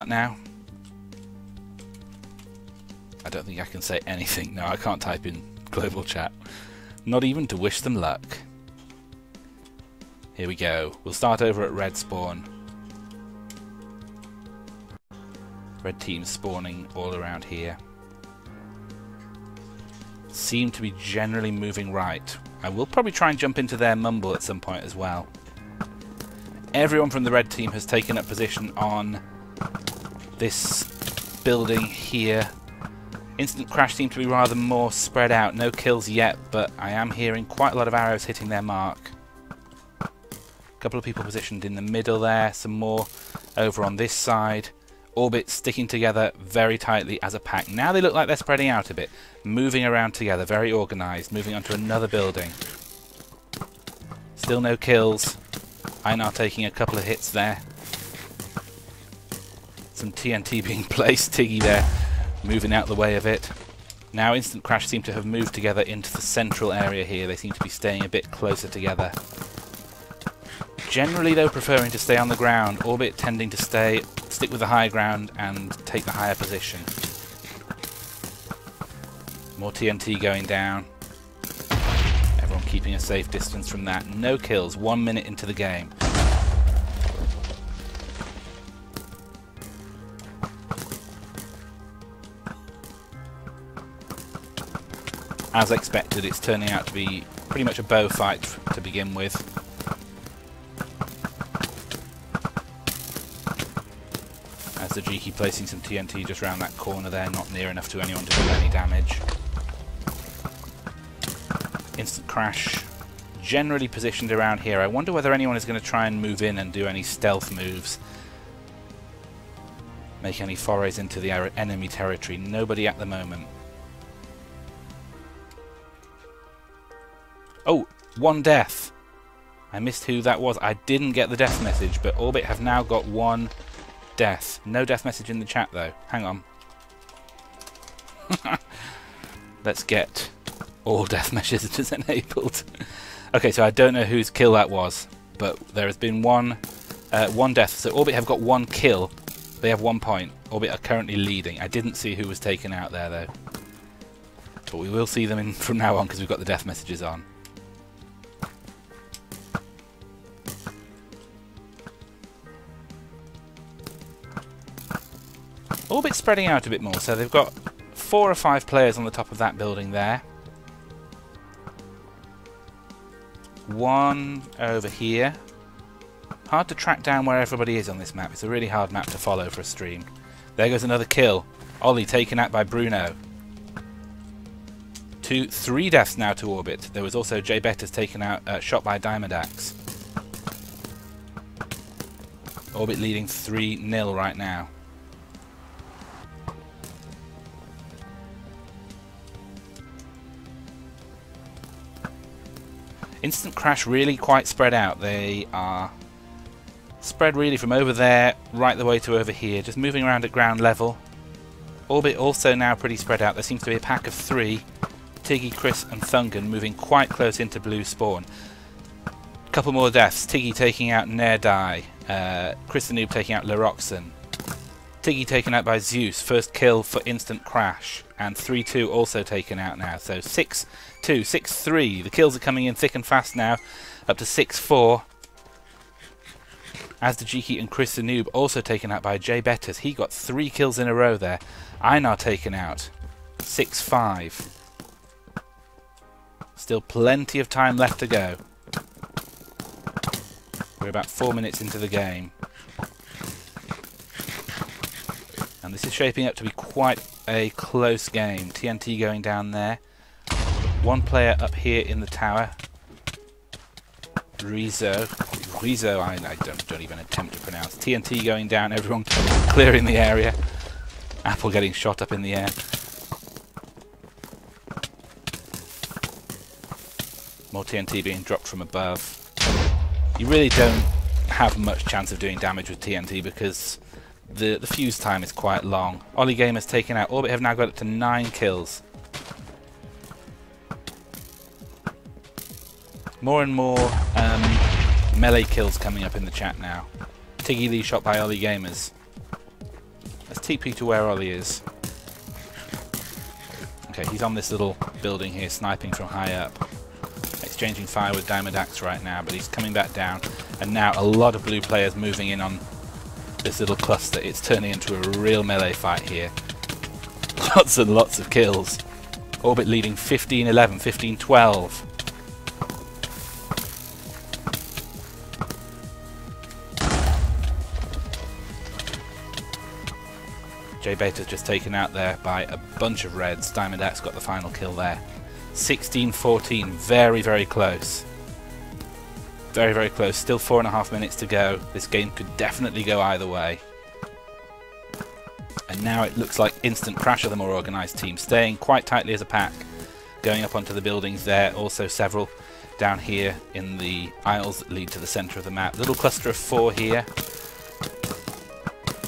now. I don't think I can say anything. No, I can't type in global chat. Not even to wish them luck. Here we go. We'll start over at red spawn. Red team spawning all around here. Seem to be generally moving right. I will probably try and jump into their mumble at some point as well. Everyone from the red team has taken up position on this building here. Instant Crash seem to be rather more spread out. No kills yet, but I am hearing quite a lot of arrows hitting their mark. A couple of people positioned in the middle there. Some more over on this side. Orbit sticking together very tightly as a pack. Now they look like they're spreading out a bit. Moving around together, very organised. Moving onto another building. Still no kills. Einar taking a couple of hits there. Some TNT being placed. Tiggy there moving out the way of it. Now Instant Crash seem to have moved together into the central area here. They seem to be staying a bit closer together. Generally though preferring to stay on the ground. Orbit tending to stick with the high ground and take the higher position. More TNT going down. Everyone keeping a safe distance from that. No kills. 1 minute into the game. As expected, it's turning out to be pretty much a bow fight to begin with. As the Jiki placing some TNT just around that corner there, not near enough to anyone to do any damage. Instant Crash generally positioned around here. I wonder whether anyone is going to try and move in and do any stealth moves. Make any forays into the enemy territory. Nobody at the moment. Oh, one death. I missed who that was. I didn't get the death message, but Orbit have now got one death. No death message in the chat though. Hang on. Let's get all death messages enabled. Okay, so I don't know whose kill that was, but there has been one death. So Orbit have got one kill. They have 1 point. Orbit are currently leading. I didn't see who was taken out there though. But we will see them from now on because we've got the death messages on. Orbit spreading out a bit more, so they've got 4 or 5 players on the top of that building there. One over here. Hard to track down where everybody is on this map. It's a really hard map to follow for a stream. There goes another kill. Ollie taken out by Bruno. 3 deaths now to Orbit. There was also Jay Betters taken out, shot by Diamond Axe. Orbit leading 3-0 right now. Instant Crash really quite spread out. They are spread really from over there right the way to over here, just moving around at ground level. Orbit also now pretty spread out. There seems to be a pack of 3. Tiggy, Chris and Thungan moving quite close into blue spawn. Couple more deaths. Tiggy taking out Nerdai. Chris the Noob taking out Leroxon. Tiggy taken out by Zeus. First kill for Instant Crash. And 3-2 also taken out now. So 6-2, 6-3. The kills are coming in thick and fast now. Up to 6-4. As the Jiki and Chris the Noob also taken out by Jay Betters. He got 3 kills in a row there. Einar taken out. 6-5. Still plenty of time left to go. We're about 4 minutes into the game. And this is shaping up to be quite a close game. TNT going down there. 1 player up here in the tower. Rizo, I don't even attempt to pronounce. TNT going down, everyone clearing the area. Apple getting shot up in the air. More TNT being dropped from above. You really don't have much chance of doing damage with TNT because the fuse time is quite long. Ollie Gamer's taken out. Orbit have now got up to 9 kills. More and more melee kills coming up in the chat now. Tiggy Lee shot by Ollie Gamers. TP to where Ollie is. Okay, he's on this little building here, sniping from high up. Exchanging fire with Diamond Axe right now, but he's coming back down. And now a lot of blue players moving in on this little cluster. It's turning into a real melee fight here. Lots and lots of kills. Orbit leading 15-11, 15-12. J-Beta's just taken out there by a bunch of reds. Diamond Axe got the final kill there. 16-14, very, very close. Very, very close. Still 4.5 minutes to go. This game could definitely go either way. And now it looks like Instant Crash are the more organised team, staying quite tightly as a pack, going up onto the buildings there. Also several down here in the aisles that lead to the centre of the map. Little cluster of 4 here.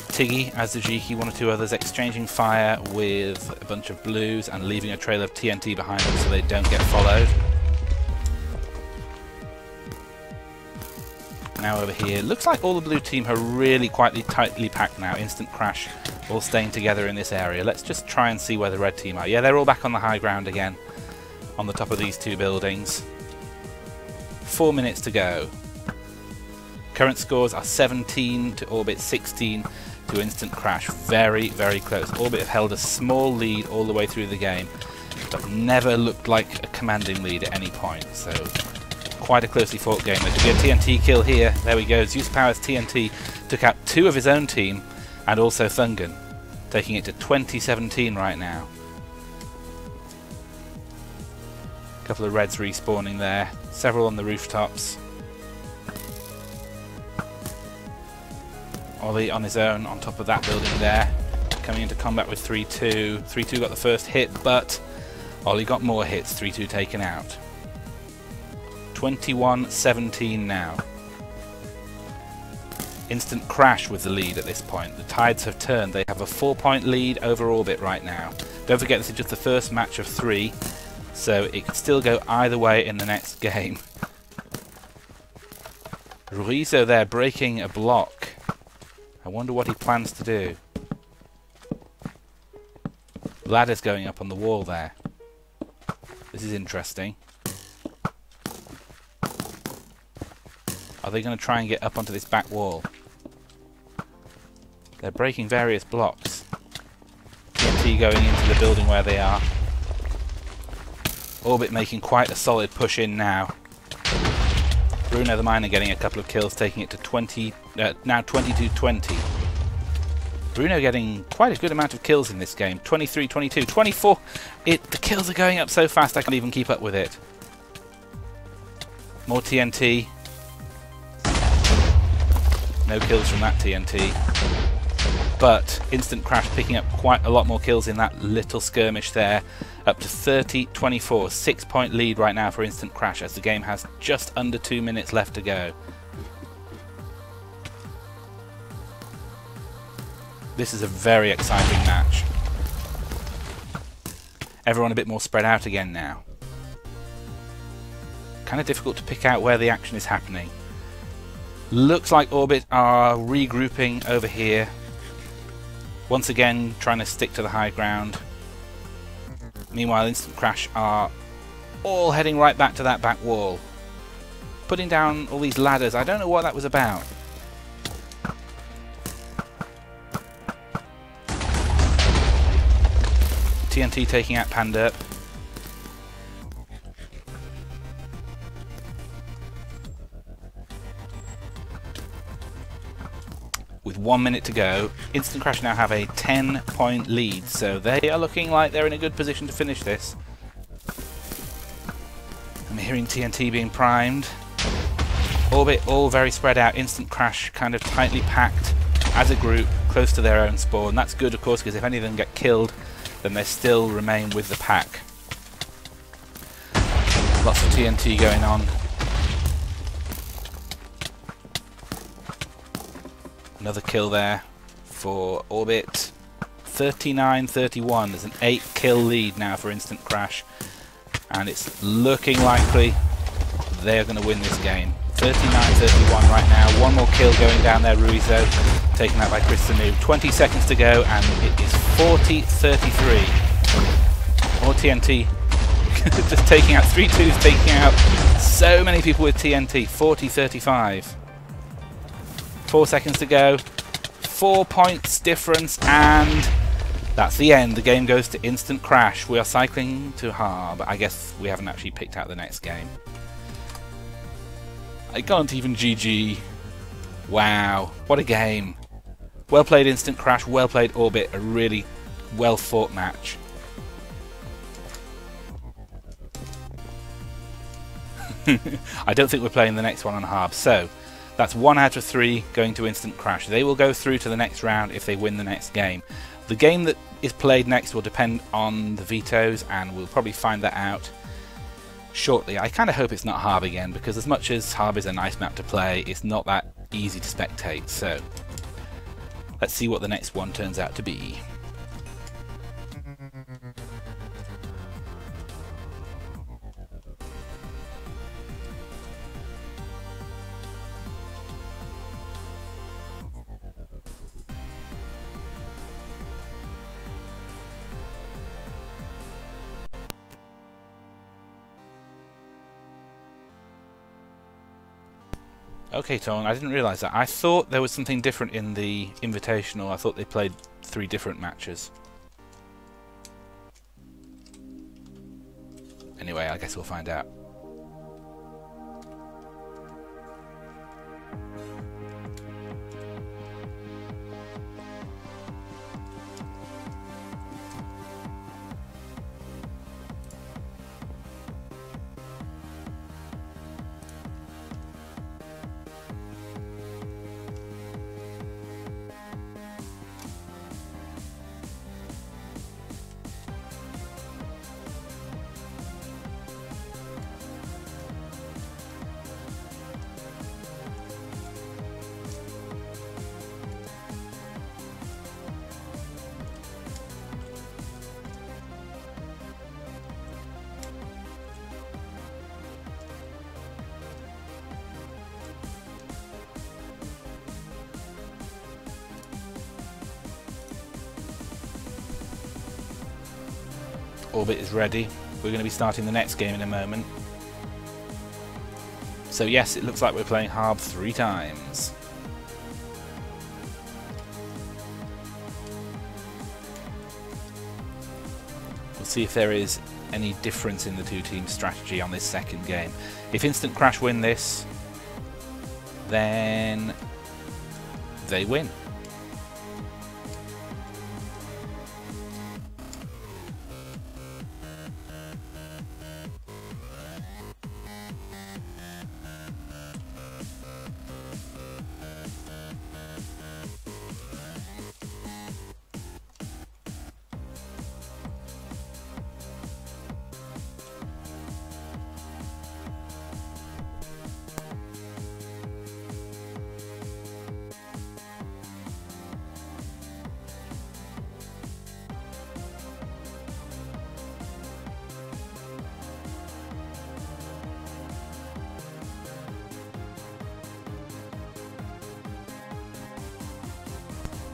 Tiggy, Azajiki, 1 or 2 others exchanging fire with a bunch of blues and leaving a trail of TNT behind them so they don't get followed. Now over here, looks like all the blue team are really quite tightly packed now. Instant Crash all staying together in this area. Let's just try and see where the red team are. Yeah, they're all back on the high ground again, on the top of these 2 buildings. 4 minutes to go. Current scores are 17 to Orbit, 16 to Instant Crash. Very, very close. Orbit have held a small lead all the way through the game, but never looked like a commanding lead at any point. So quite a closely fought game. There could be a TNT kill here. There we go. Zeus Power's TNT took out 2 of his own team and also Thungan, taking it to 20-17 right now. A couple of reds respawning there. Several on the rooftops. Ollie on his own on top of that building there, coming into combat with 3-2. 3-2 got the first hit, but Ollie got more hits. 3-2 taken out. 21-17 now. Instant Crash with the lead at this point. The tides have turned. They have a 4-point lead over Orbit right now. Don't forget, this is just the first match of 3, so it could still go either way in the next game. Ruizo there breaking a block. I wonder what he plans to do. Ladders going up on the wall there. This is interesting. Are they going to try and get up onto this back wall? They're breaking various blocks. TNT going into the building where they are. Orbit making quite a solid push in now. Bruno the Miner getting a couple of kills, taking it to 20, now 22-20. Bruno getting quite a good amount of kills in this game. 23, 22, 24. The kills are going up so fast I can't even keep up with it. More TNT. No kills from that TNT. But Instant Crash picking up quite a lot more kills in that little skirmish there. Up to 30-24. 6-point lead right now for Instant Crash as the game has just under 2 minutes left to go. This is a very exciting match. Everyone a bit more spread out again now. Kind of difficult to pick out where the action is happening. Looks like Orbit are regrouping over here. Once again, trying to stick to the high ground. Meanwhile, Instant Crash are all heading right back to that back wall. Putting down all these ladders. I don't know what that was about. TNT taking out Panda. With 1 minute to go, Instant Crash now have a 10-point lead, so they are looking like they're in a good position to finish this. I'm hearing TNT being primed. Orbit all very spread out. Instant Crash kind of tightly packed as a group, close to their own spawn. That's good, of course, because if any of them get killed, then they still remain with the pack. Lots of TNT going on. Another kill there for Orbit. 39-31. There's an 8-kill lead now for Instant Crash. And it's looking likely they're going to win this game. 39-31 right now. One more kill going down there, Ruizo. taken out by Chris Sanu. 20 seconds to go, and it is 40-33. More TNT. Just taking out 3-2s, taking out so many people with TNT. 40-35. 4 seconds to go. 4 points difference, and that's the end. The game goes to instant crash. We are cycling to Harb. I guess we haven't actually picked out the next game. I can't even GG. Wow, what a game. Well played Instant Crash, well played Orbit, a really well fought match. I don't think we're playing the next one on Harb, so that's 1 out of 3 going to Instant Crash. They will go through to the next round if they win the next game. The game that is played next will depend on the vetoes, and we'll probably find that out shortly. I kind of hope it's not Harb again, because as much as Harb is a nice map to play, it's not that easy to spectate, so let's see what the next one turns out to be. Okay, Tourney, I didn't realise that. I thought there was something different in the Invitational. I thought they played 3 different matches. Anyway, I guess we'll find out. Orbit is ready. We're going to be starting the next game in a moment. So yes, it looks like we're playing Harb 3 times. We'll see if there is any difference in the 2 teams' strategy on this second game. If Instant Crash win this, then they win.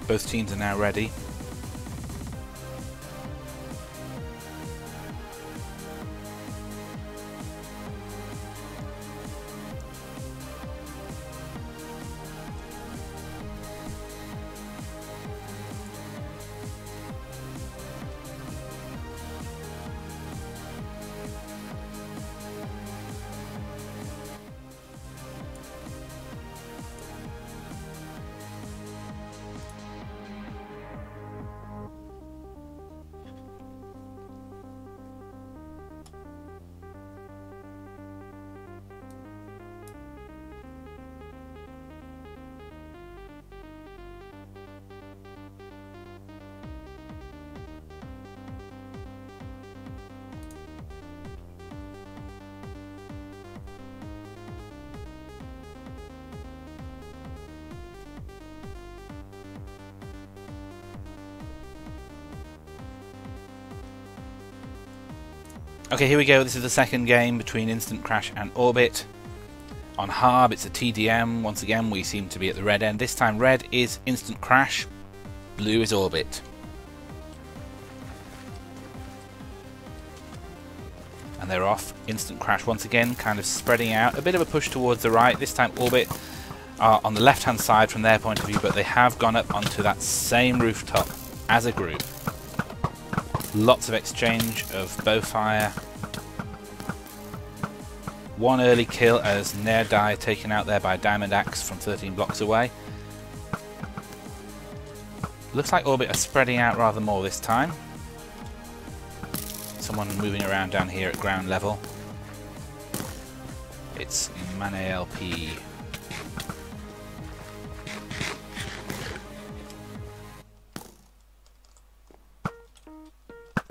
Both teams are now ready. Okay, here we go. This is the second game between Instant Crash and Orbit. On Harb, it's a TDM. Once again, we seem to be at the red end. This time, red is instant crash, blue is orbit. And they're off. Instant crash once again, kind of spreading out. A bit of a push towards the right. This time, orbit are on the left-hand side from their point of view, but they have gone up onto that same rooftop as a group. Lots of exchange of bow fire. One early kill as Nair Die taken out there by Diamond Axe from 13 blocks away. Looks like Orbit are spreading out rather more this time. Someone moving around down here at ground level. It's Mane LP.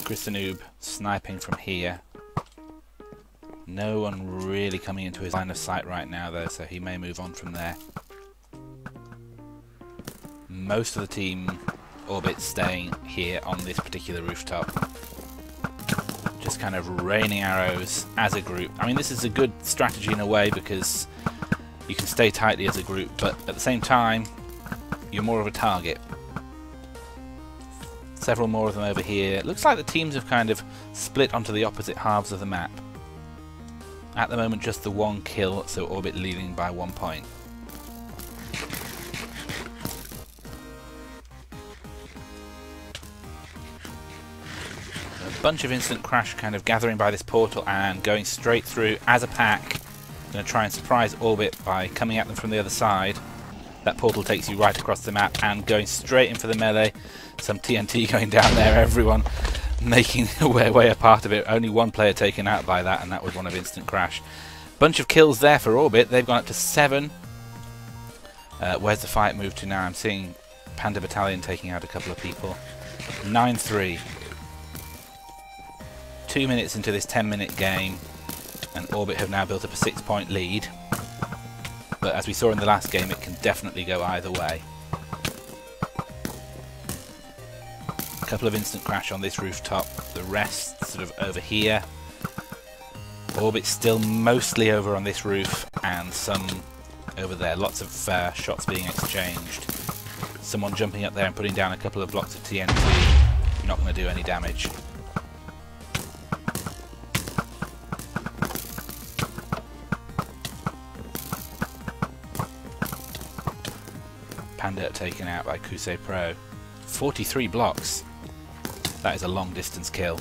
Chris the Noob sniping from here. No one really coming into his line of sight right now though, so he may move on from there. Most of the team Orbit staying here on this particular rooftop. Just kind of raining arrows as a group. I mean, this is a good strategy in a way because you can stay tightly as a group, but at the same time you're more of a target. Several more of them over here. It looks like the teams have kind of split onto the opposite halves of the map. At the moment, just the one kill, so Orbit leading by 1 point. A bunch of instant crash kind of gathering by this portal and going straight through as a pack. Going to try and surprise Orbit by coming at them from the other side. That portal takes you right across the map and going straight in for the melee. Some TNT going down there, everyone making their way a part of it. Only one player taken out by that, and that was one of instant crash. Bunch of kills there for Orbit. They've gone up to 7. Where's the fight moved to now? I'm seeing Panda Battalion taking out a couple of people. 9-3. 2 minutes into this 10-minute game, and Orbit have now built up a 6-point lead. But as we saw in the last game, it can definitely go either way. A couple of instant crash on this rooftop, the rest sort of over here. Orbit still mostly over on this roof and some over there. Lots of shots being exchanged. Someone jumping up there and putting down a couple of blocks of TNT. Not going to do any damage. Panda taken out by Kusei Pro. 43 blocks. That is a long distance kill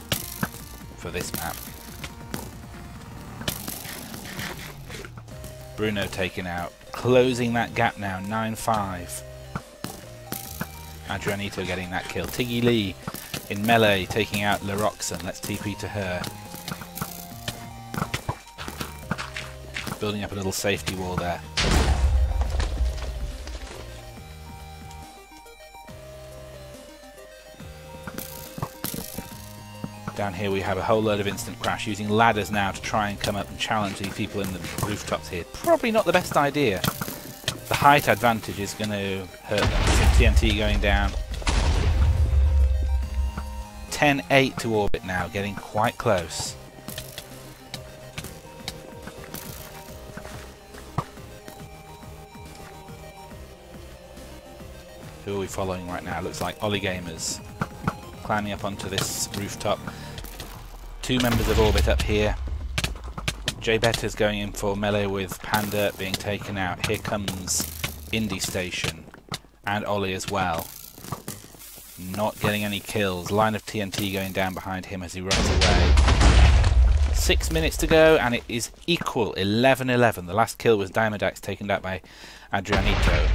for this map. Bruno taken out. Closing that gap now, 9-5. Adrianito getting that kill. Tiggy Lee in melee taking out Leroxon. Let's TP to her. Building up a little safety wall there. Down here we have a whole load of instant crash, using ladders now to try and come up and challenge these people in the rooftops here. Probably not the best idea. The height advantage is going to hurt them. Some TNT going down. 10-8 to Orbit now, getting quite close. Who are we following right now? Looks like Ollie Gamers climbing up onto this rooftop. 2 members of Orbit up here. J Better's going in for melee with Panda being taken out. Here comes Indie Station and Ollie as well. Not getting any kills. Line of TNT going down behind him as he runs away. 6 minutes to go and it is equal, 11-11. The last kill was Diamond Axe taken out by Adrianito.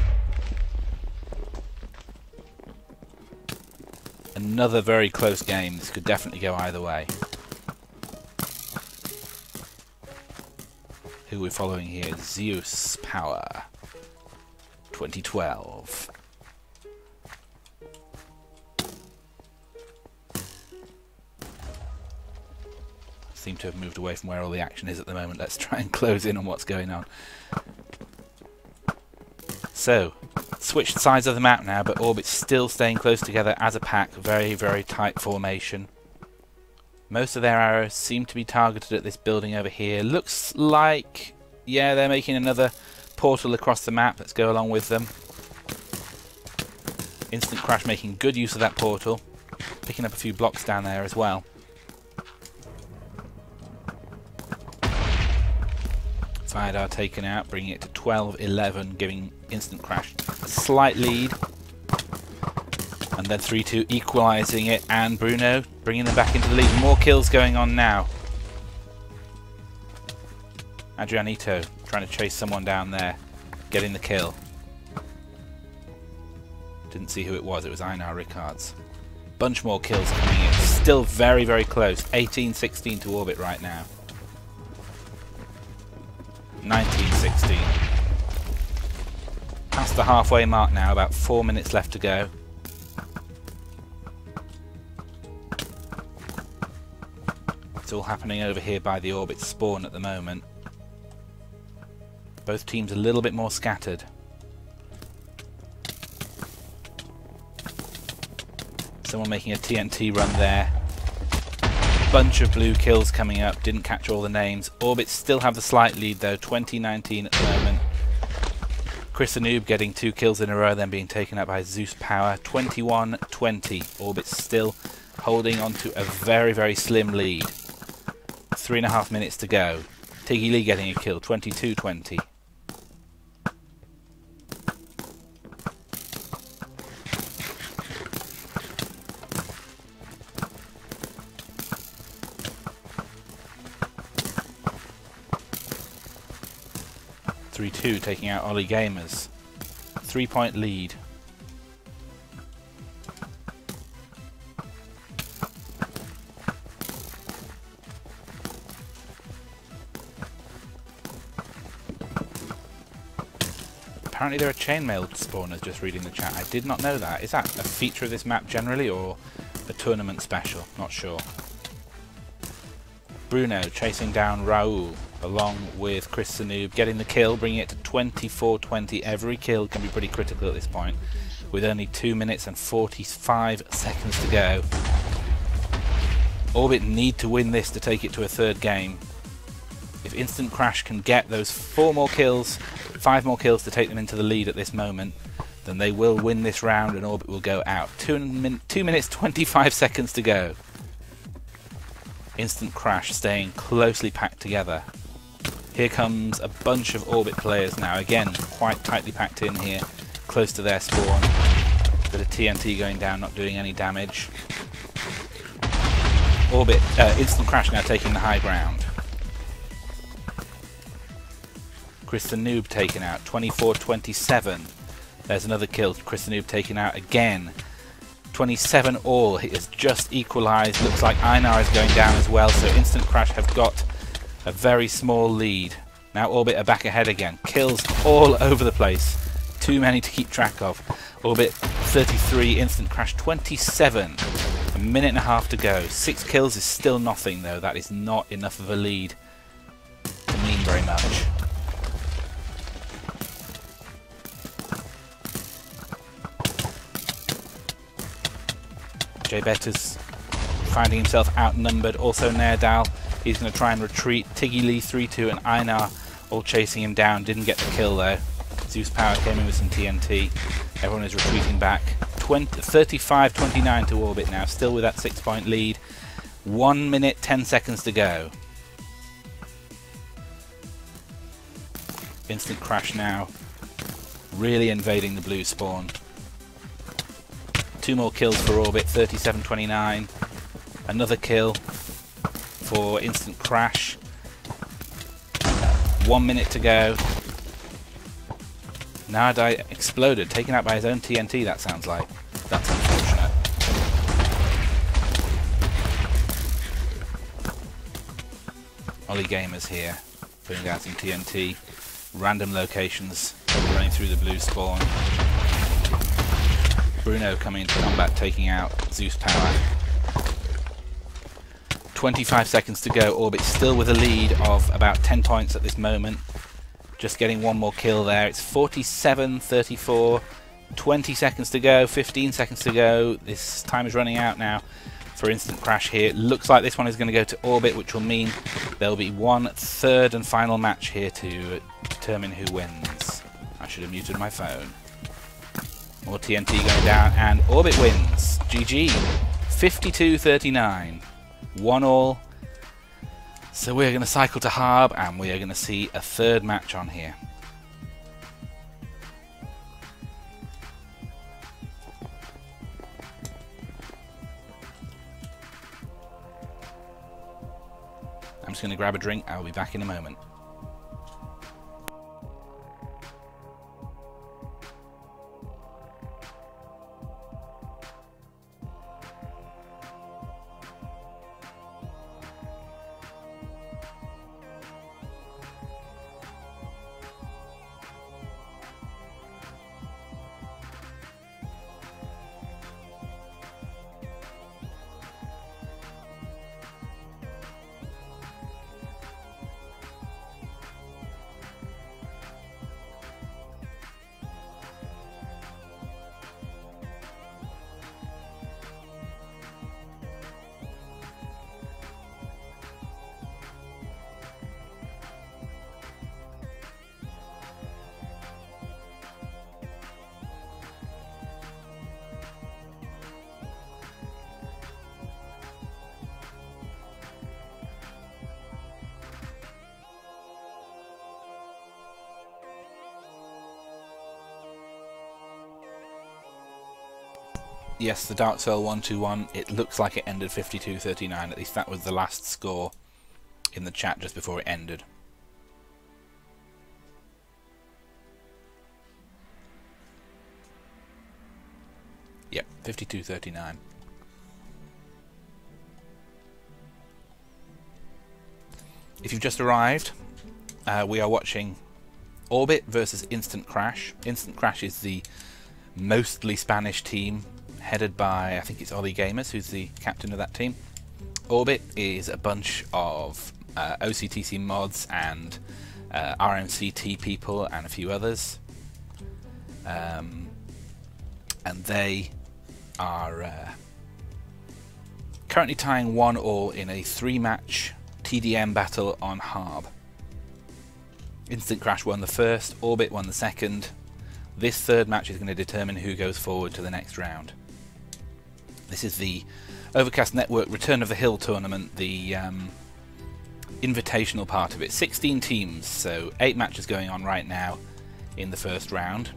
Another very close game. This could definitely go either way. Who we're following here? Zeus Power 2012. Seem to have moved away from where all the action is at the moment. Let's try and close in on what's going on. So, switched sides of the map now, but Orbit's still staying close together as a pack. Very, very tight formation. Most of their arrows seem to be targeted at this building over here. Looks like, Yeah, they're making another portal across the map. Let's go along with them. Instant Crash making good use of that portal. Picking up a few blocks down there as well. Vidar taken out, bringing it to 12-11, giving Instant Crash a slight lead. And then 3-2 equalising it, and Bruno bringing them back into the lead. More kills going on now. Adrianito trying to chase someone down there, getting the kill. Didn't see who it was Einar Ricards. Bunch more kills coming in. Still very, very close. 18-16 to Orbit right now. 19-16. Past the halfway mark now, about 4 minutes left to go. It's all happening over here by the Orbit spawn at the moment. Both teams a little bit more scattered. Someone making a TNT run there. Bunch of blue kills coming up. Didn't catch all the names. Orbit still have the slight lead though. 20-19 at the moment. Chris the Noob getting 2 kills in a row, then being taken out by Zeus Power. 21-20. Orbit still holding on to a very, very slim lead. 3.5 minutes to go. Tiggy Lee getting a kill. 22-20. Taking out Ollie Gamers. 3-point lead. Apparently there are chainmail spawners, just reading the chat. I did not know that. Is that a feature of this map generally or a tournament special? Not sure. Bruno chasing down Raul along with Chris the Noob, getting the kill, bringing it to 24-20. Every kill can be pretty critical at this point, with only 2 minutes and 45 seconds to go. Orbit need to win this to take it to a third game. If Instant Crash can get those 4 more kills, 5 more kills to take them into the lead at this moment, then they will win this round and Orbit will go out. 2 minutes 25 seconds to go. Instant Crash staying closely packed together. Here comes a bunch of Orbit players now, again quite tightly packed in here, close to their spawn. Bit of TNT going down, not doing any damage. Orbit, Instant Crash now taking the high ground. Chris the Noob taken out, 24-27. There's another kill, Chris the Noob taken out again. 27 all, it has just equalised. Looks like Einar is going down as well, so Instant Crash have got a very small lead. Now Orbit are back ahead again. Kills all over the place. Too many to keep track of. Orbit 33, Instant Crash 27. A minute and a half to go. 6 kills is still nothing though. That is not enough of a lead to mean very much. Jay Better's finding himself outnumbered. Also Nairdal, he's going to try and retreat. Tiggy Lee 3-2 and Einar all chasing him down. Didn't get the kill though. Zeus Power came in with some TNT. Everyone is retreating back. 35-29 to Orbit now, still with that 6-point lead. 1 minute 10 seconds to go. Instant Crash now really invading the blue spawn. 2 more kills for Orbit, 37-29. Another kill for Instant Crash. 1 minute to go. Nardai exploded, taken out by his own TNT, that sounds like. That's unfortunate. Ollie Gamers here, putting out some TNT. Random locations, running through the blue spawn. Bruno coming into combat, taking out Zeus Power. 25 seconds to go. Orbit still with a lead of about 10 points at this moment. Just getting 1 more kill there. It's 47-34. 20 seconds to go. 15 seconds to go. This time is running out now. for instant crash here. Looks like this one is going to go to orbit, which will mean there'll be one third and final match here to determine who wins. I should have muted my phone. More TNT going down, and orbit wins. GG. 52-39. 1-1. So we're going to cycle to Harb, and we are going to see a third match on here. I'm just going to grab a drink. I'll be back in a moment. Yes, the Dark Soul 121, it looks like it ended 52-39, at least that was the last score in the chat just before it ended. Yep, 52-39. If you've just arrived, we are watching Orbit versus Instant Crash. Instant Crash is the mostly Spanish team, headed by, I think it's Ollie Gamers, who's the captain of that team. Orbit is a bunch of OCTC mods and RMCT people and a few others. And they are currently tying 1-1 in a 3-match TDM battle on Harb. Instant Crash won the first, Orbit won the second. This third match is going to determine who goes forward to the next round. This is the Overcast Network Return of the Hill tournament, the invitational part of it. 16 teams, so 8 matches going on right now in the first round.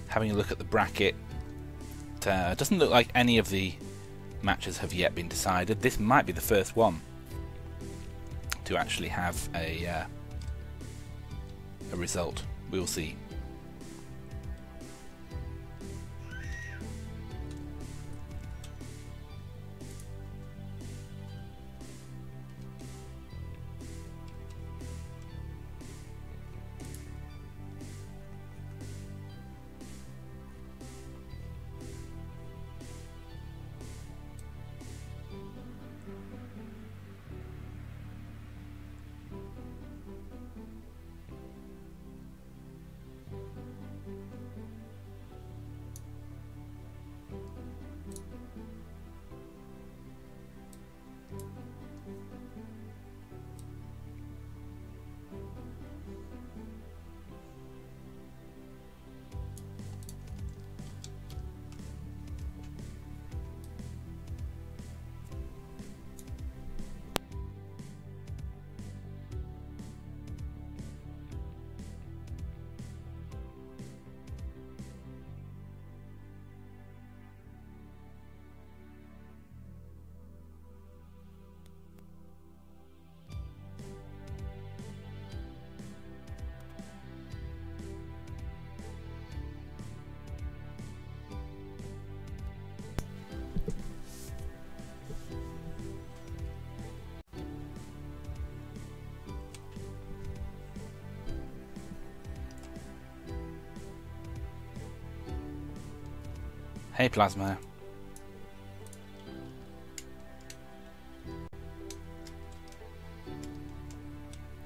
Having a look at the bracket, it doesn't look like any of the matches have yet been decided. This might be the first one to actually have a result. We'll see. Hey Plasma.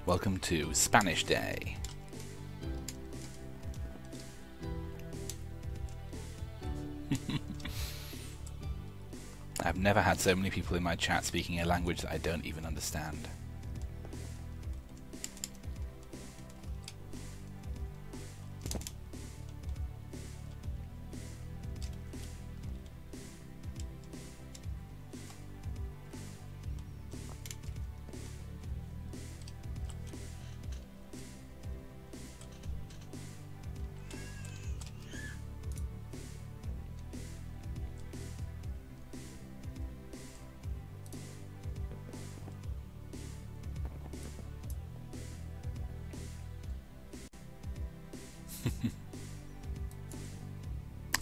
Welcome to Spanish Day. I've never had so many people in my chat speaking a language that I don't even understand.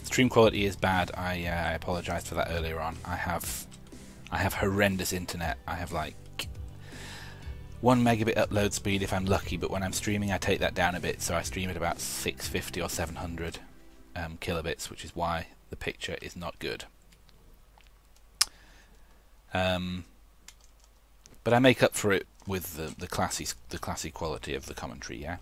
Stream quality is bad. I apologised for that earlier on. I have horrendous internet. I have like 1 megabit upload speed if I'm lucky, but when I'm streaming I take that down a bit, so I stream at about 650 or 700 kilobits, which is why the picture is not good. But I make up for it with the classy quality of the commentary, yeah.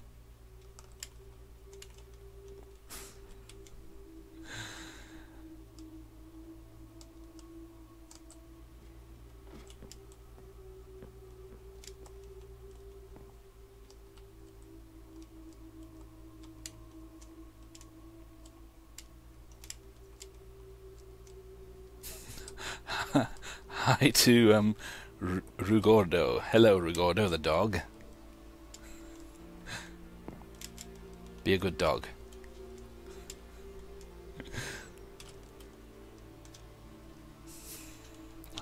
Hi to Rugordo. Hello, Rugordo, the dog. Be a good dog.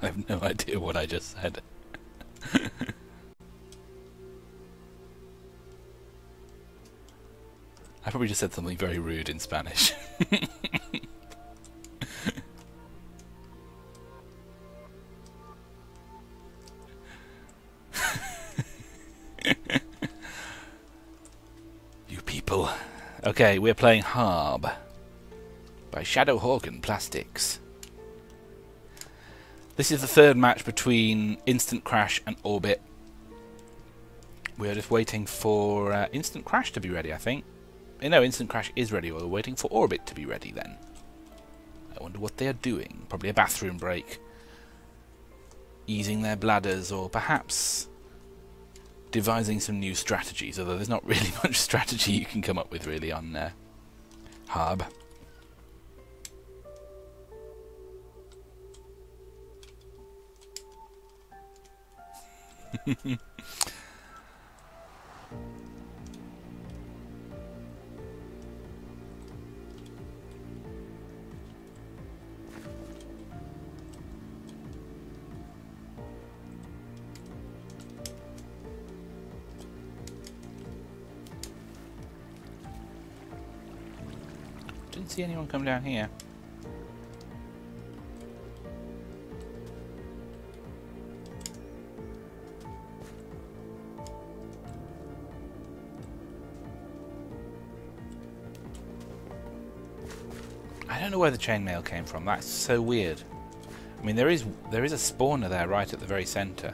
I have no idea what I just said. I probably just said something very rude in Spanish. You people. Okay, we're playing Harb by Shadowhawk and Plastics. This is the third match between Instant Crash and Orbit. We're just waiting for Instant Crash to be ready, I think. No, Instant Crash is ready. We're waiting for Orbit to be ready then. I wonder what they are doing. Probably a bathroom break. Easing their bladders, or perhaps devising some new strategies, although there's not really much strategy you can come up with really on Harb. Didn't see anyone come down here. I don't know where the chainmail came from. That's so weird. I mean, there is a spawner there right at the very centre,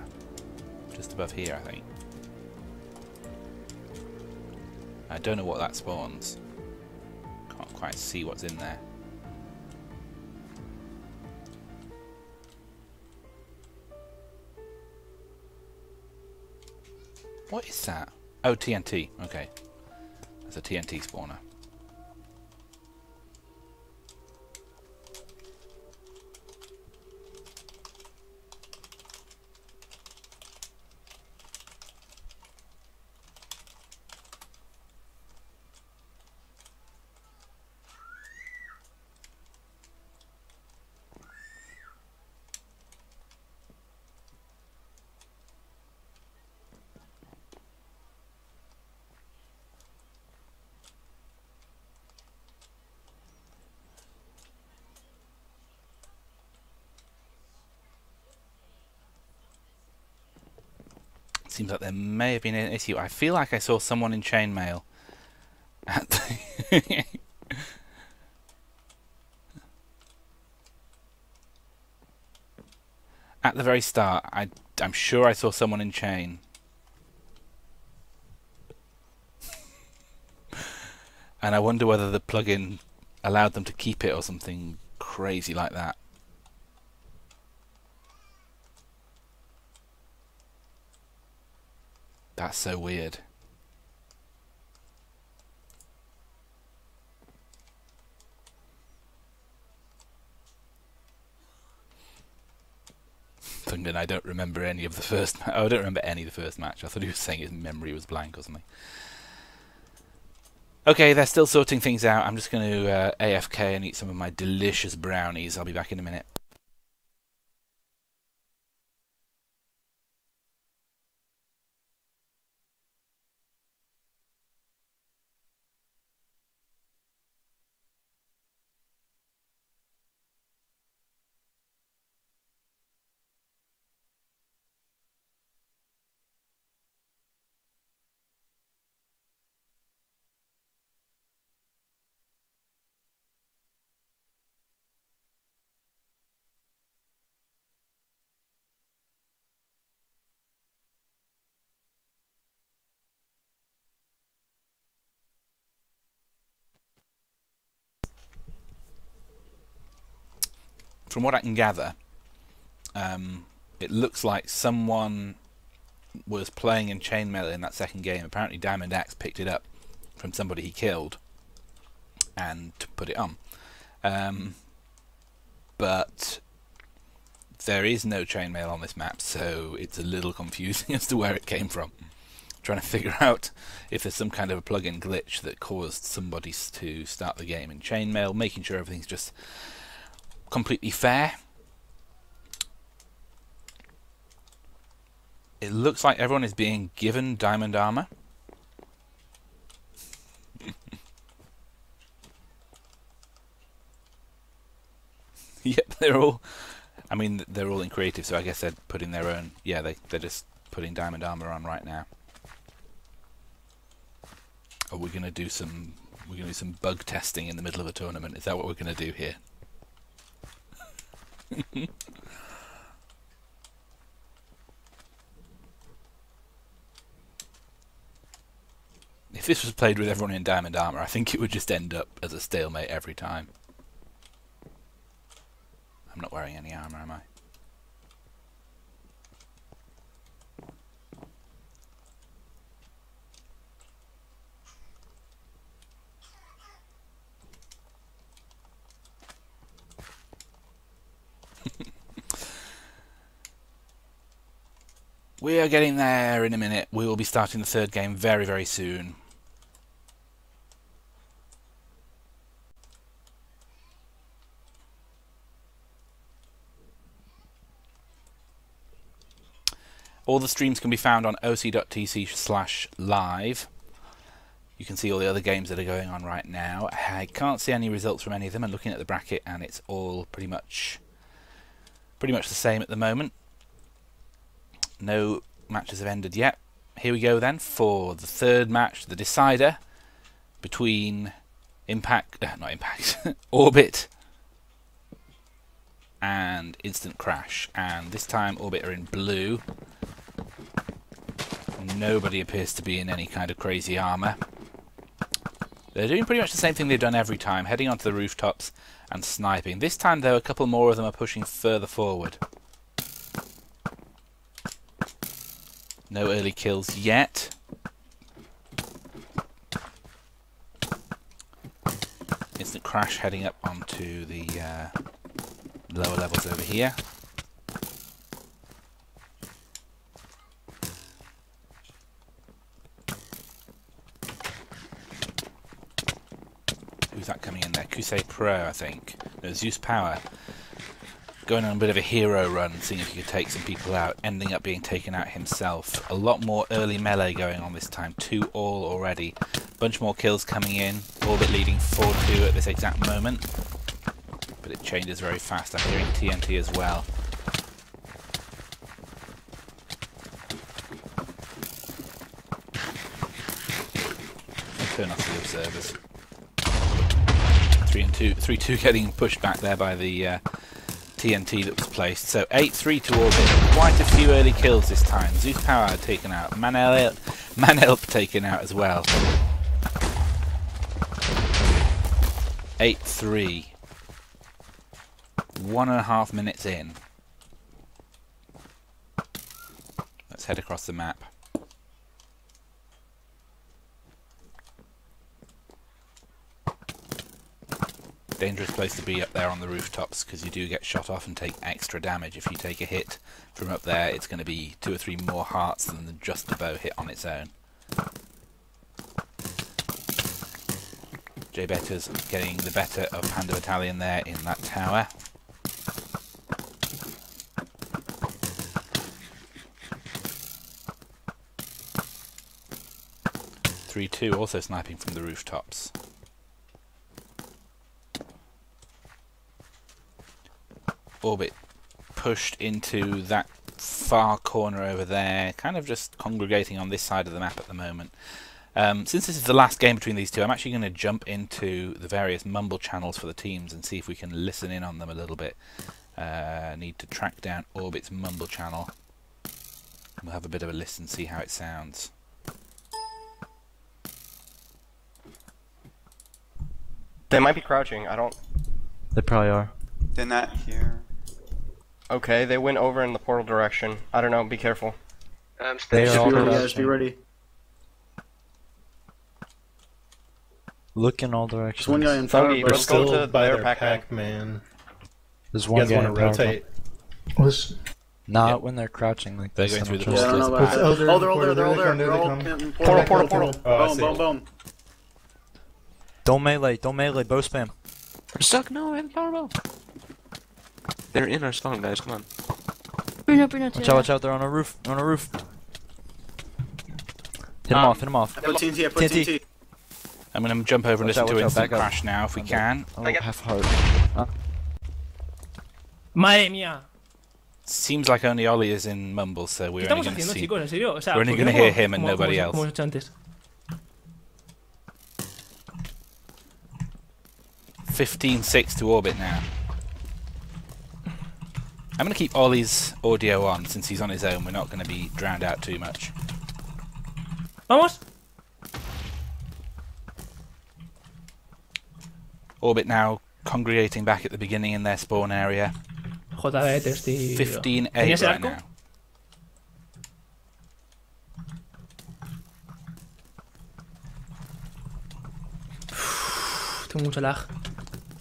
just above here, I think. I don't know what that spawns. Can't quite see what's in there. What is that? Oh, TNT. Okay. That's a TNT spawner. Seems like there may have been an issue. I feel like I saw someone in chainmail at the at the very start. I'm sure I saw someone in chain. And I wonder whether the plugin allowed them to keep it or something crazy like that. That's so weird. Fungan, I don't remember any of the first. Oh, I don't remember any of the first match. I thought he was saying his memory was blank or something. Okay, they're still sorting things out. I'm just going to AFK and eat some of my delicious brownies. I'll be back in a minute. From what I can gather, it looks like someone was playing in chainmail in that second game. Apparently Diamond Axe picked it up from somebody he killed and put it on. But there is no chainmail on this map, so it's a little confusing as to where it came from. I'm trying to figure out if there's some kind of a plug-in glitch that caused somebody to start the game in chainmail, making sure everything's just completely fair. It looks like everyone is being given diamond armor. Yep, they're all. I mean, they're all in creative, so I guess they're putting their own. Yeah, they're just putting diamond armor on right now. Are we gonna do some? We're gonna do some bug testing in the middle of a tournament. Is that what we're gonna do here? If this was played with everyone in diamond armor, I think it would just end up as a stalemate every time. I'm not wearing any armor, am I? We are getting there in a minute. We will be starting the third game very, very soon. All the streams can be found on oc.tc/live. You can see all the other games that are going on right now. I can't see any results from any of them. I'm looking at the bracket and it's all pretty much the same at the moment. No matches have ended yet. Here we go then for the third match, the decider between Orbit and Instant Crash. And this time Orbit are in blue. Nobody appears to be in any kind of crazy armor. They're doing pretty much the same thing they've done every time, heading onto the rooftops and sniping. This time though, a couple more of them are pushing further forward. No early kills yet. Instant Crash heading up onto the lower levels over here. Who's that coming in there? Kusei Pro, I think. No, Zeus Power. Going on a bit of a hero run, seeing if he could take some people out, ending up being taken out himself. A lot more early melee going on this time, 2-all already. Bunch more kills coming in, Orbit leading 4-2 at this exact moment. But it changes very fast. I'm hearing TNT as well. I'll turn off the observers. 3-2 getting pushed back there by the TNT that was placed. So 8-3 to Orbit. Quite a few early kills this time. Zeus Power taken out. Manelp taken out as well. 8-3. 1.5 minutes in. Let's head across the map. dangerous place to be up there on the rooftops, because you do get shot off and take extra damage. If you take a hit from up there, it's going to be 2 or 3 more hearts than just a bow hit on its own. J-Better's getting the better of Panda Battalion there in that tower. .32 also sniping from the rooftops. Orbit pushed into that far corner over there, kind of just congregating on this side of the map at the moment. Since this is the last game between these two, I'm actually going to jump into the various mumble channels for the teams and see if we can listen in on them a little bit. Need to track down Orbit's mumble channel. We'll have a bit of a listen, see how it sounds. They might be crouching, I don't... They probably are. They're not here. Okay, they went over in the portal direction. I don't know, be careful. They are all Be ready, guys, crouching. be ready. Look in all There's directions. one guy in Fungi, front. let's go to by their their pack. man. There's You one guys guy want in to power rotate? Not Yep. when they're crouching like They're this. going I through don't the Yeah, I trust don't know them. about that. Oh, they're Oh, they're all in the there, they're all portal, there. They're all they're in Portal. Oh, I Boom, see. boom, boom. Don't melee, bow spam. We're stuck. No, I have a power bow. They're in our spawn, guys. Come on. Bruno, Watch out, they're on a roof, Hit him off, I put TNT, I put TNT. TNT. I'm going to jump over and Watch listen out, to watch out, Instant back up. Crash now if we can. Oh, half heart. Madre mía. Seems like only Ollie is in mumble, so ¿Qué we're only estamos going to haciendo, see. chicos? ¿En serio? O sea, We're only ¿por qué gonna no hear jugamos him and como- nobody como- else. Como hemos hecho antes. 15-6 to Orbit now. I'm going to keep Ollie's audio on since he's on his own. We're not going to be drowned out too much. Vamos. Orbit now congregating back at the beginning in their spawn area. JBTs, tío. 15-8 ¿Tenías el right arco? now. Tengo mucho lag.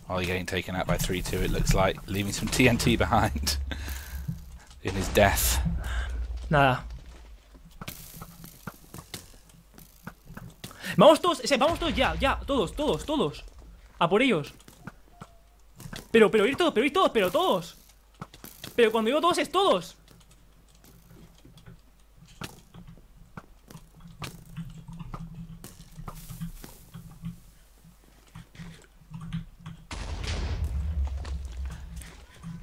Ollie getting taken out by 3-2 it looks like, leaving some TNT behind in his death. Nada. Vamos todos, vamos todos ya, todos. A por ellos. Pero ir todos, pero todos. Pero cuando digo todos es todos.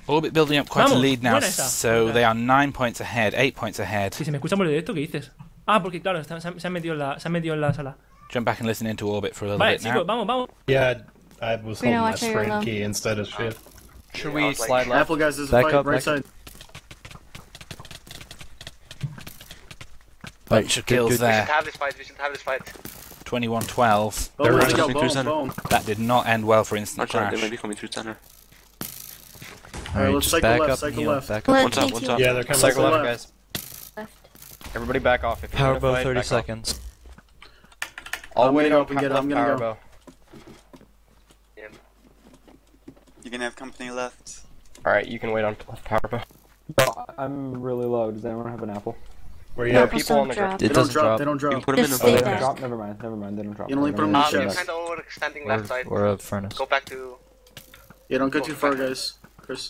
Orbit building up quite a Vamos, lead now, buena esa. so they are 9 points ahead, 8 points ahead. Si se me escucha por el directo, ¿qué dices? Ah, porque claro, se han metido en la sala. Jump back and listen into Orbit for a little Vale, bit chicos, now. vamos. Yeah, I was holding my watch your sprint yellow. key instead of shift. Should we slide left? Apple, guys, there's a Back fight, up, right back side. Bunch of kills there. have this fight. 21-12. Oh, where'd they go? running through Boom, center. boom. That did not end well for Instant Watch out, they Crash. might be coming through center. Alright, let's just cycle back left, up cycle and heal. left. Back Let up. One's up. Yeah, they're coming. Cycle Cycle left, left. guys. Everybody back off. If you're Power gonna bow, fight, 30 back off. seconds. I'll I'm wait gonna on go up and get it, I'm gonna power go. bow. You can have company left. Alright, you can wait on power bow. I'm really low. Does anyone have an apple? Where you There are at? Apples people on the don't ground. drop. It They don't doesn't drop, drop. they don't You can drop. put them in Just over stay there. there. Drop. Never mind. They don't drop. You only put 'em in Never the mind. chest. Overextending We're a furnace. back to. Yeah, don't go too far, guys. Chris.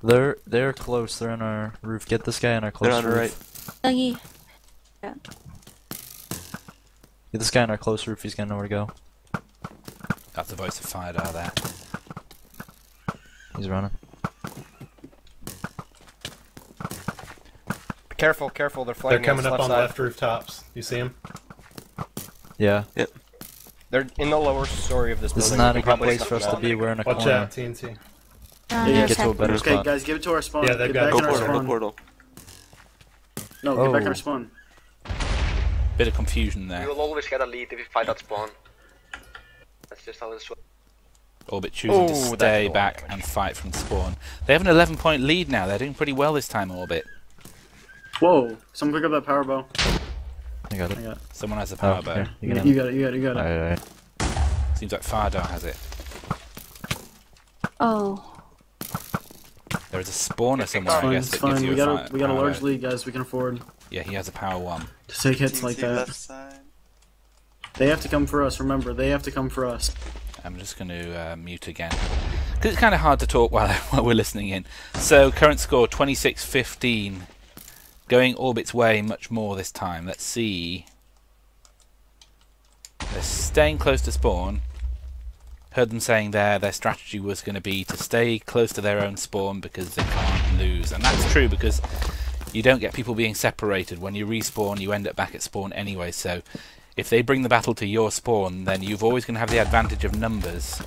They're close. They're on our roof. Get this guy on our close They're on the roof. right. Doggy. Get this guy on our close roof. He's gonna know where to go. That's the voice of Firedar there. He's running. Careful, careful. They're They're flying coming up on side. left rooftops. You see them? Yeah. They're in the lower story of this This is building. not We a good probably place stuck for us them to out. be. We're in a Watch corner. out, TNT. Yeah, Get to a better Okay, spot. guys, give it to our spawn. Yeah, they've get got- back Go in our portal. Go spawn. portal. No, get back in Oh. our spawn. Bit of confusion there. will always get a lead if we fight at spawn. That's just how it's. Orbit choosing to Ooh, that's stay a lot of back damage. and fight from spawn. They have an 11-point lead now. They're doing pretty well this time, Orbit. Whoa, someone pick up that power bow. I got it. I got it. Someone has a Oh, power bow. here. You You can have got it, you got it, you got it. Alright. Seems like Firedar has it. Oh. There is a spawner somewhere, I Fine, guess, it's that gives fine. you We a got a power. large lead, guys. We can afford Yeah, he has a power 1. to take hits like TNT that. left side. They have to come for us. Remember, they have to come for us. I'm just going to mute again. Because it's kind of hard to talk while we're listening in. So, current score 26-15. Going Orbit's way much more this time. Let's see. They're staying close to spawn. Heard them saying their strategy was going to be to stay close to their own spawn because they can't lose. And that's true because you don't get people being separated. When you respawn, you end up back at spawn anyway. So if they bring the battle to your spawn, then you've always going to have the advantage of numbers.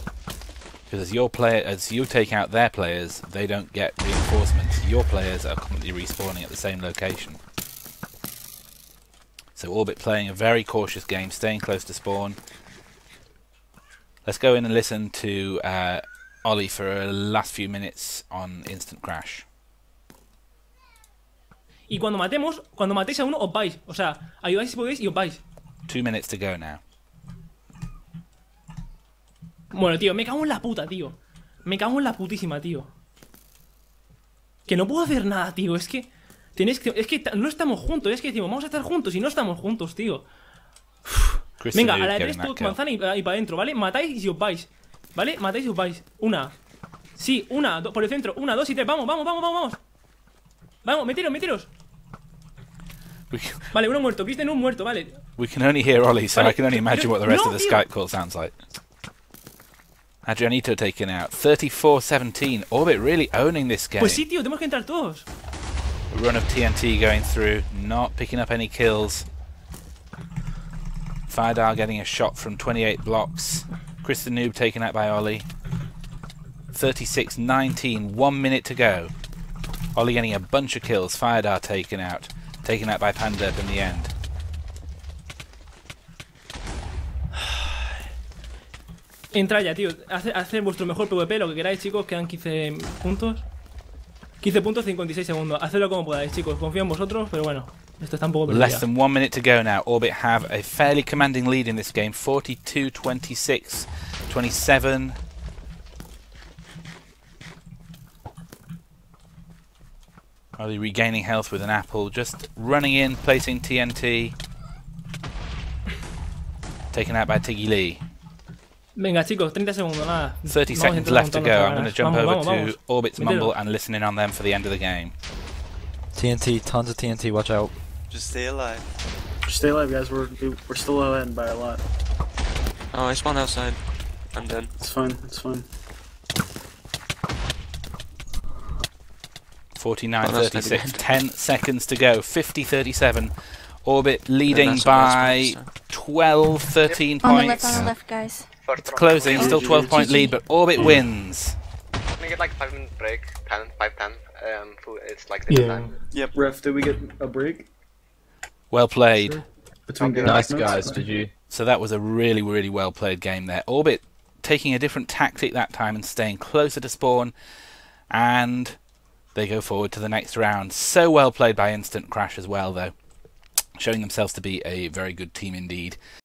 Because as you take out their players, they don't get reinforcements. Your players are constantly respawning at the same location. So Orbit playing a very cautious game, staying close to spawn. Let's go in and listen to Ollie for the last few minutes on Instant Crash. Y cuando matéis a uno, os vais. O sea, ayudáis si podéis y os vais. 2 minutes to go now. Bueno, tío, me cago en la puta, tío. Me cago en la putísima, tío. Que no puedo hacer nada, tío. Es que no estamos juntos. Es que decimos, vamos a estar juntos y no estamos juntos, tío. Venga, a la de 3 todos manzana y para adentro, ¿vale? Matáis y os vais. ¿Vale? Matáis y os vais. Una. Sí, una, por el centro. 1, 2 y 3. Vamos, vamos, vamos, vamos, vamos. Vamos, meteros. Vale, uno muerto. Kristen, un muerto, vale. We can only hear Ollie, so Vale, I can only imagine what the rest of the tío. Skype call sounds like. Adrianito taken out. 34-17. Orbit really owning this game. Pues sí, tío, tenemos que entrar todos. A run of TNT going through, not picking up any kills. Fidar getting a shot from 28 blocks. Chris the Noob taken out by Ollie. 36-19, 1 minute to go. Ollie getting a bunch of kills. Fidar taken out by Panderp in the end. Entrad ya, tío. Haced vuestro mejor PvP, lo que queráis, chicos. Quedan 15 puntos. 15 puntos, 56 segundos. Hacedlo como podáis, chicos. Confío en vosotros, pero bueno. Esto está un poco perdido. Less than 1 minute to go now. Orbit have a fairly commanding lead in this game. 42-26, 27. Ollie regaining health with an apple. Just running in, placing TNT. Taken out by Tiggy Lee. Venga, chicos, 30 segundos, nada. 30 Vamos a seconds intentar left to montarnos go. todas I'm going to ganas. jump Vamos, over vamos. to Orbit's Mételo. Mumble and listen in on them for the end of the game. TNT, tons of TNT, watch out. Just stay alive. Just stay alive, guys. We're still ahead by a lot. Oh, I spawned outside. I'm dead. It's fine. It's fine. 49-36, 10 seconds to go, 50-37. Orbit leading by 12, 13 On points. the left, guys. It's closing, still 12-point lead, but Orbit wins. Can we get like 5-minute break? 5-10. It's like the time. Yep. Ref, did we get a break? Well played. Between Nice guys, GG. So that was a really, really well played game there. Orbit taking a different tactic that time and staying closer to spawn, and they go forward to the next round. So well played by Instant Crash as well, though, showing themselves to be a very good team indeed.